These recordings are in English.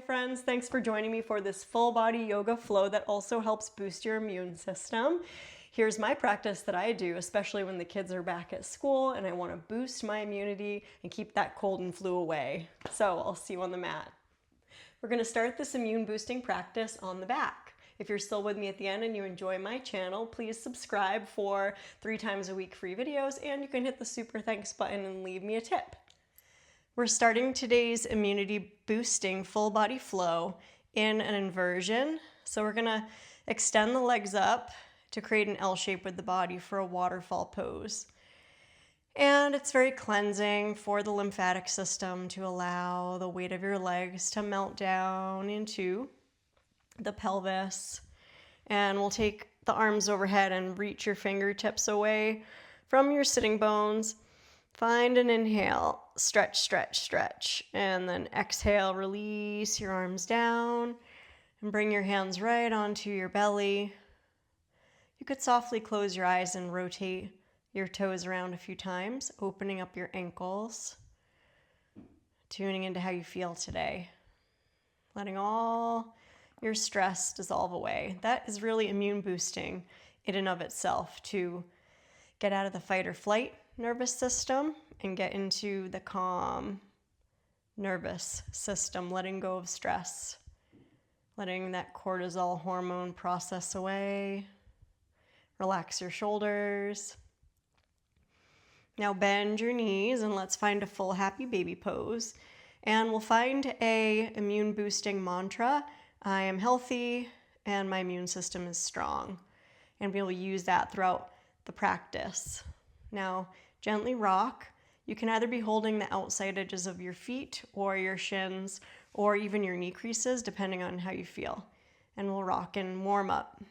Hi friends, thanks for joining me for this full body yoga flow that also helps boost your immune system. Here's my practice that I do, especially when the kids are back at school and I want to boost my immunity and keep that cold and flu away. So I'll see you on the mat. We're going to start this immune boosting practice on the back. If you're still with me at the end and you enjoy my channel, please subscribe for 3 times a week free videos, and you can hit the super thanks button and leave me a tip. We're starting today's immunity boosting full body flow in an inversion. So we're gonna extend the legs up to create an L shape with the body for a waterfall pose. And it's very cleansing for the lymphatic system to allow the weight of your legs to melt down into the pelvis. And we'll take the arms overhead and reach your fingertips away from your sitting bones. Find an inhale, stretch, stretch, stretch, and then exhale, release your arms down and bring your hands right onto your belly. You could softly close your eyes and rotate your toes around a few times, opening up your ankles, tuning into how you feel today, letting all your stress dissolve away. That is really immune boosting in and of itself, to get out of the fight or flight nervous system and get into the calm nervous system, letting go of stress, letting that cortisol hormone process away. Relax your shoulders. Now bend your knees and let's find a full happy baby pose. And we'll find a immune boosting mantra. I am healthy and my immune system is strong. And we'll use that throughout the practice. Now, gently rock. You can either be holding the outside edges of your feet or your shins or even your knee creases, depending on how you feel. And we'll rock and warm up.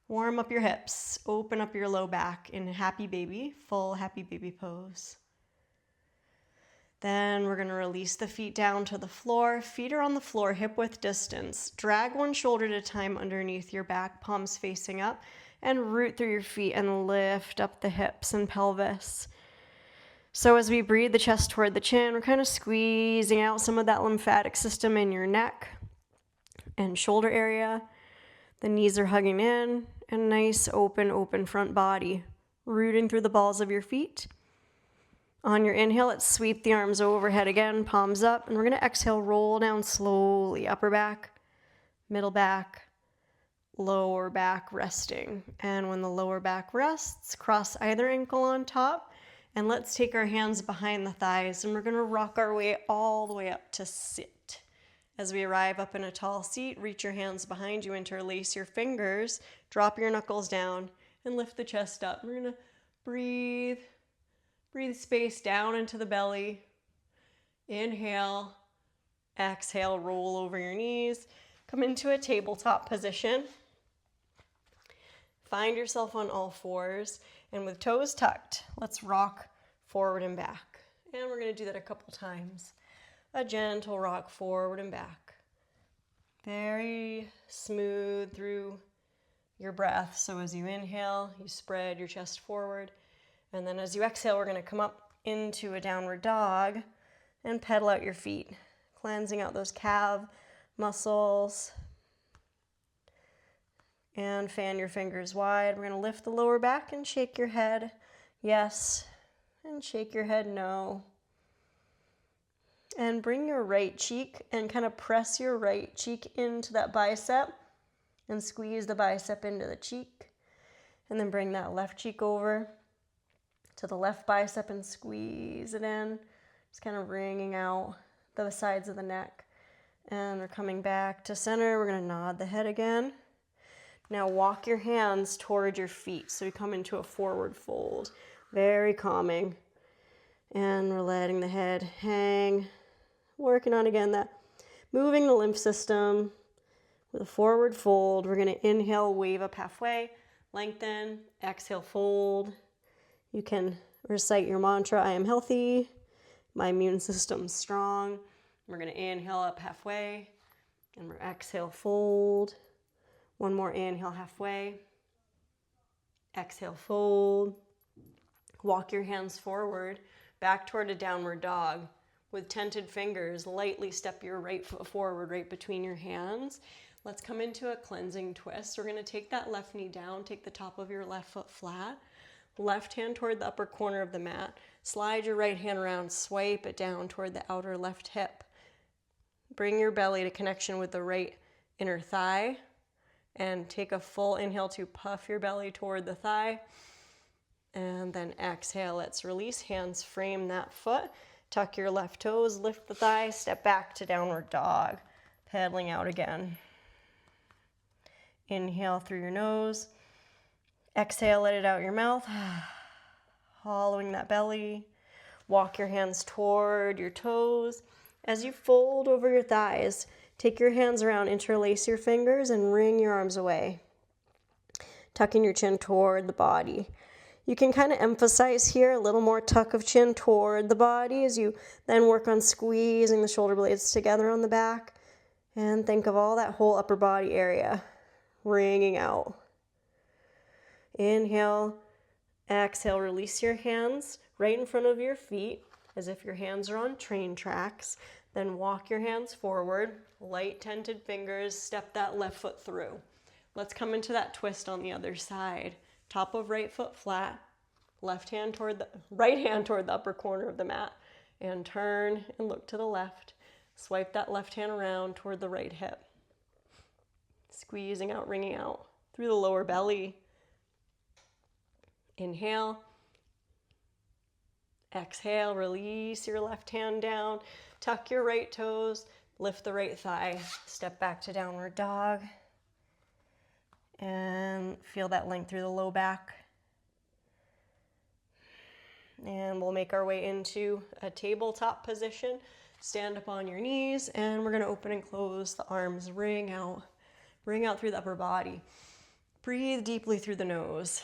Warm up your hips. Open up your low back in happy baby, full happy baby pose. Then we're going to release the feet down to the floor. Feet are on the floor, hip width distance. Drag one shoulder at a time underneath your back, palms facing up. And root through your feet and lift up the hips and pelvis. So as we breathe the chest toward the chin, we're kind of squeezing out some of that lymphatic system in your neck and shoulder area. The knees are hugging in, and nice open front body, rooting through the balls of your feet. On your inhale, let's sweep the arms overhead again, palms up, and we're going to exhale, roll down slowly, upper back, middle back, lower back resting. And when the lower back rests, cross either ankle on top, and let's take our hands behind the thighs, and we're going to rock our way all the way up to sit. As we arrive up in a tall seat, reach your hands behind you, interlace your fingers, drop your knuckles down, and lift the chest up. We're going to breathe space down into the belly. Inhale, exhale, roll over your knees, come into a tabletop position. Find yourself on all fours, and with toes tucked, let's rock forward and back. And we're going to do that a couple times. A gentle rock forward and back. Very smooth through your breath. So as you inhale, you spread your chest forward. And then as you exhale, we're going to come up into a downward dog and pedal out your feet, cleansing out those calf muscles. And fan your fingers wide. We're going to lift the lower back and shake your head yes, and shake your head no. And bring your right cheek and kind of press your right cheek into that bicep and squeeze the bicep into the cheek. And then bring that left cheek over to the left bicep and squeeze it in. Just kind of wringing out the sides of the neck. And we're coming back to center. We're going to nod the head again. Now walk your hands toward your feet. So we come into a forward fold. Very calming. And we're letting the head hang. Working on, again, that moving the lymph system with a forward fold. We're going to inhale, wave up halfway, lengthen, exhale, fold. You can recite your mantra, I am healthy, my immune system's strong. We're going to inhale up halfway, and we're exhale, fold. One more inhale halfway. Exhale, fold. Walk your hands forward, back toward a downward dog. With tented fingers, lightly step your right foot forward right between your hands. Let's come into a cleansing twist. We're going to take that left knee down, take the top of your left foot flat, left hand toward the upper corner of the mat. Slide your right hand around, swipe it down toward the outer left hip. Bring your belly to connection with the right inner thigh, and take a full inhale to puff your belly toward the thigh. And then exhale, let's release. Hands frame that foot. Tuck your left toes, lift the thigh, step back to downward dog. Paddling out again. Inhale through your nose. Exhale, let it out your mouth. Hollowing that belly. Walk your hands toward your toes. As you fold over your thighs, take your hands around, interlace your fingers, and wring your arms away. Tucking your chin toward the body. You can kind of emphasize here a little more tuck of chin toward the body as you then work on squeezing the shoulder blades together on the back. And think of all that whole upper body area wringing out. Inhale, exhale, release your hands right in front of your feet as if your hands are on train tracks. Then walk your hands forward, light tented fingers, step that left foot through. Let's come into that twist on the other side. Top of right foot flat, right hand toward the upper corner of the mat, and turn and look to the left. Swipe that left hand around toward the right hip. Squeezing out, wringing out through the lower belly. Inhale. Exhale, release your left hand down. Tuck your right toes, lift the right thigh. Step back to downward dog. And feel that length through the low back. And we'll make our way into a tabletop position. Stand up on your knees, and we're going to open and close the arms. Ring out through the upper body. Breathe deeply through the nose.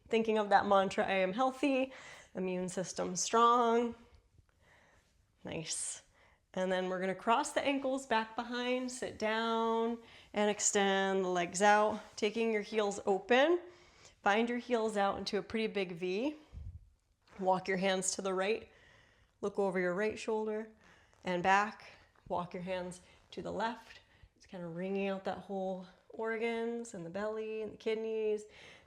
Thinking of that mantra, I am healthy, immune system strong. Nice. And then we're going to cross the ankles back behind, sit down, and extend the legs out, taking your heels open. Find your heels out into a pretty big V. Walk your hands to the right. Look over your right shoulder and back. Walk your hands to the left. It's kind of wringing out that whole organs and the belly and the kidneys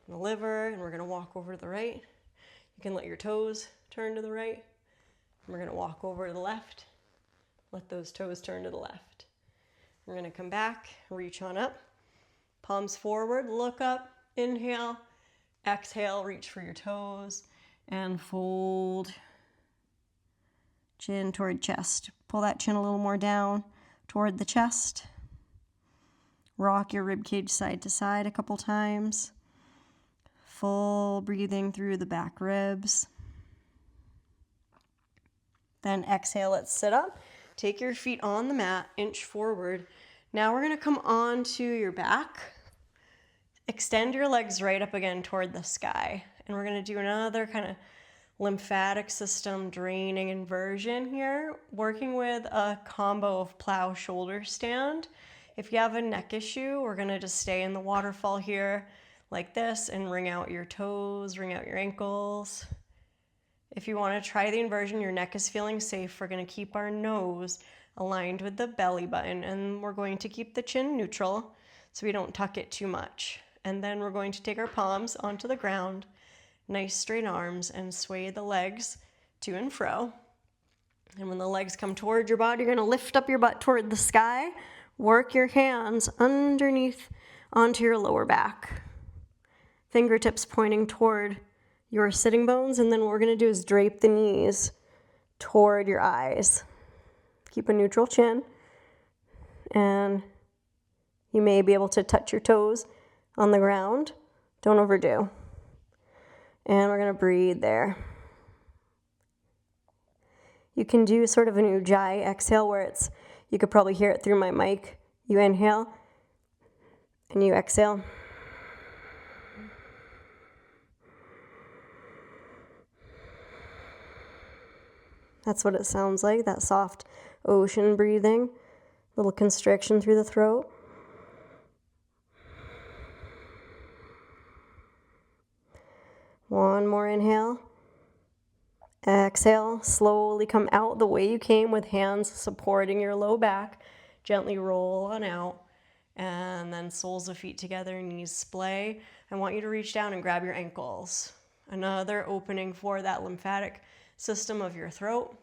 and the liver. And we're going to walk over to the right. You can let your toes turn to the right. And we're going to walk over to the left. Let those toes turn to the left. We're going to come back, reach on up. Palms forward, look up, inhale. Exhale, reach for your toes and fold. Chin toward chest. Pull that chin a little more down toward the chest. Rock your rib cage side to side a couple times. Full breathing through the back ribs. Then exhale, let's sit up. Take your feet on the mat, inch forward. Now we're going to come onto your back. Extend your legs right up again toward the sky. And we're going to do another kind of lymphatic system draining inversion here, working with a combo of plow shoulder stand. If you have a neck issue, we're going to just stay in the waterfall here like this and wring out your toes, wring out your ankles. If you want to try the inversion, your neck is feeling safe, we're going to keep our nose aligned with the belly button, and we're going to keep the chin neutral so we don't tuck it too much. And then we're going to take our palms onto the ground, nice straight arms, and sway the legs to and fro. And when the legs come toward your body, you're going to lift up your butt toward the sky. Work your hands underneath onto your lower back. Fingertips pointing toward your sitting bones, and then what we're going to do is drape the knees toward your eyes. Keep a neutral chin, and you may be able to touch your toes on the ground. Don't overdo. And we're going to breathe there. You can do sort of an ujjayi exhale where you could probably hear it through my mic. You inhale and you exhale. That's what it sounds like, that soft ocean breathing, little constriction through the throat. One more inhale. Exhale, slowly come out the way you came with hands supporting your low back. Gently roll on out. And then soles of feet together, knees splay. I want you to reach down and grab your ankles. Another opening for that lymphatic system of your throat.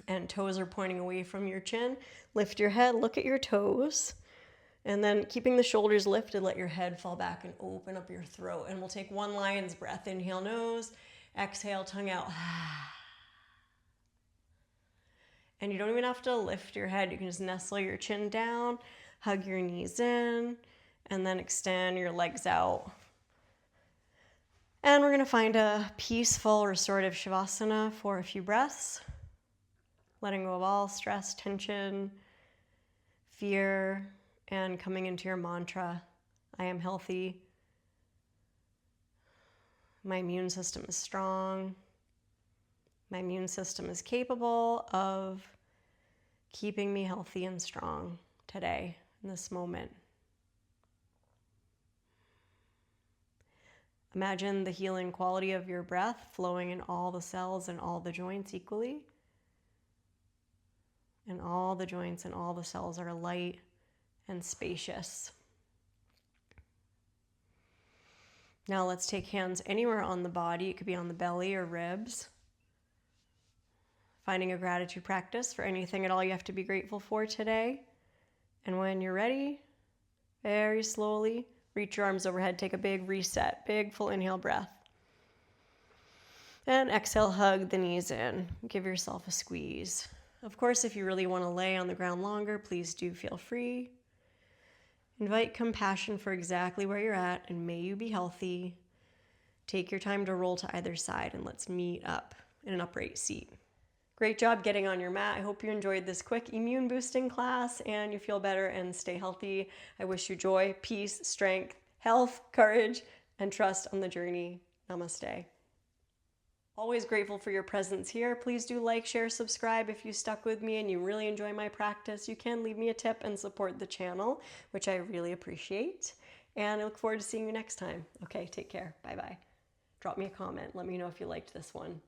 And toes are pointing away from your chin. Lift your head, look at your toes. And then keeping the shoulders lifted, let your head fall back and open up your throat. And we'll take one lion's breath. Inhale, nose. Exhale, tongue out. And you don't even have to lift your head. You can just nestle your chin down, hug your knees in, and then extend your legs out. And we're going to find a peaceful, restorative Shavasana for a few breaths. Letting go of all stress, tension, fear, and coming into your mantra, I am healthy. My immune system is strong. My immune system is capable of keeping me healthy and strong today, in this moment. Imagine the healing quality of your breath flowing in all the cells and all the joints equally. And all the joints and all the cells are light and spacious. Now let's take hands anywhere on the body. It could be on the belly or ribs. Finding a gratitude practice for anything at all you have to be grateful for today. And when you're ready, very slowly, reach your arms overhead. Take a big reset, big full inhale breath. And exhale, hug the knees in. Give yourself a squeeze. Of course, if you really want to lay on the ground longer, please do feel free. Invite compassion for exactly where you're at, and may you be healthy. Take your time to roll to either side, and let's meet up in an upright seat. Great job getting on your mat. I hope you enjoyed this quick immune boosting class and you feel better and stay healthy. I wish you joy, peace, strength, health, courage, and trust on the journey. Namaste. Always grateful for your presence here. Please do like, share, subscribe if you stuck with me and you really enjoy my practice. You can leave me a tip and support the channel, which I really appreciate. And I look forward to seeing you next time. Okay, take care. Bye-bye. Drop me a comment. Let me know if you liked this one.